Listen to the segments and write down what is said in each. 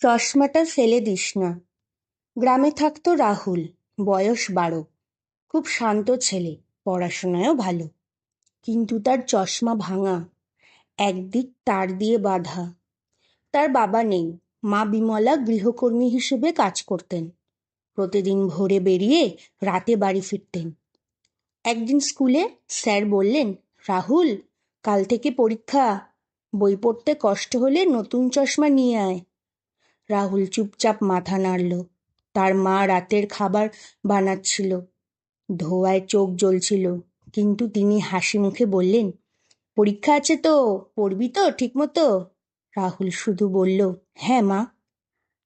চশমাটা ফেলে দিস না। গ্রামে থাকতো রাহুল, বয়স 12। খুব শান্ত ছেলে, পড়াশোনায়ও ভালো। কিন্তু তার চশমা ভাঙা, একদিক তার দিয়ে বাঁধা। তার বাবা নেই, মা বিমলা গৃহকর্মী হিসেবে কাজ করতেন। প্রতিদিন ভোরে বেরিয়ে রাতে বাড়ি ফিরতেন। একদিন স্কুলে স্যার বললেন, রাহুল, কাল থেকে পরীক্ষা, বই পড়তে কষ্ট হলে নতুন চশমা নিয়ে আয়। রাহুল চুপচাপ মাথা নাড়ল। তার মা রাতের খাবার বানাচ্ছিল, ধোঁয়ায় চোখ জ্বলছিল, কিন্তু তিনি হাসি মুখে বললেন, পরীক্ষা আছে তো, পড়বি তো ঠিক মতো? রাহুল শুধু বলল, হ্যাঁ মা।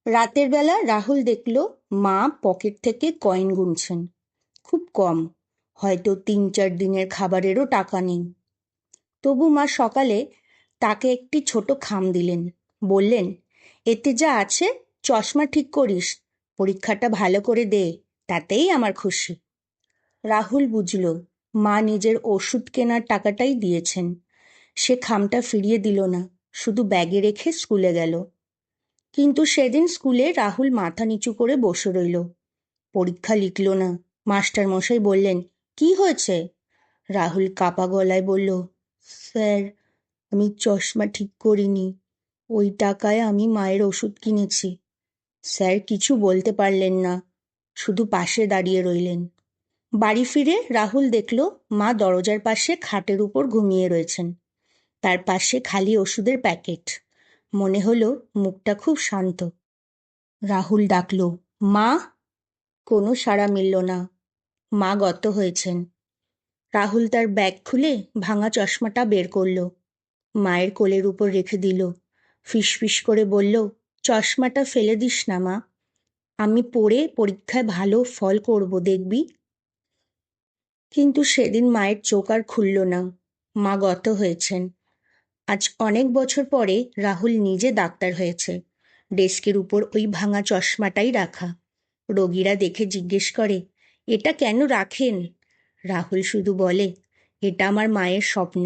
রাতের বেলা রাহুল দেখল মা পকেট থেকে কয়েন গুনছেন। খুব কম, হয়তো 3-4 দিনের খাবারেরও টাকা নেই। তবু মা সকালে তাকে একটি ছোট খাম দিলেন, বললেন, এতে যা আছে চশমা ঠিক করিস, পরীক্ষাটা ভালো করে দে, তাতেই আমার খুশি। রাহুল বুঝল মা নিজের ওষুধ কেনার টাকাটাই দিয়েছেন। সে খামটা ফিরিয়ে দিল না, শুধু ব্যাগে রেখে স্কুলে গেল। কিন্তু সেদিন স্কুলে রাহুল মাথা নিচু করে বসে রইল, পরীক্ষা লিখল না। মাস্টার মশাই বললেন, কি হয়েছে? রাহুল কাপা গলায় বলল, স্যার, আমি চশমা ঠিক করিনি, ওই টাকায় আমি মায়ের ওষুধ কিনেছি। স্যার কিছু বলতে পারলেন না, শুধু পাশে দাঁড়িয়ে রইলেন। বাড়ি ফিরে রাহুল দেখল মা দরজার পাশে খাটের উপর ঘুমিয়ে রয়েছেন, তার পাশে খালি ওষুধের প্যাকেট। মনে হলো মুখটা খুব শান্ত। রাহুল ডাকল, মা। কোনো সাড়া মিলল না। মা গত হয়েছেন। রাহুল তার ব্যাগ খুলে ভাঙা চশমাটা বের করল, মায়ের কোলের উপর রেখে দিল। ফিসফিস করে বলল, চশমাটা ফেলে দিস না মা, আমি পড়ে পরীক্ষায় ভালো ফল করব, দেখবি। কিন্তু সেদিন মায়ের চোখ আর খুলল না। মা গত হয়েছেন। আজ অনেক বছর পরে রাহুল নিজে ডাক্তার হয়েছে। ডেস্কের উপর ওই ভাঙা চশমাটাই রাখা। রোগীরা দেখে জিজ্ঞেস করে, এটা কেন রাখেন? রাহুল শুধু বলে, এটা আমার মায়ের স্বপ্ন।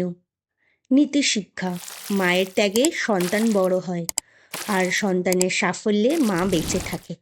নীতি শিক্ষা, মায়ের ত্যাগে সন্তান বড় হয়, আর সন্তানের সাফল্যে মা বেঁচে থাকে।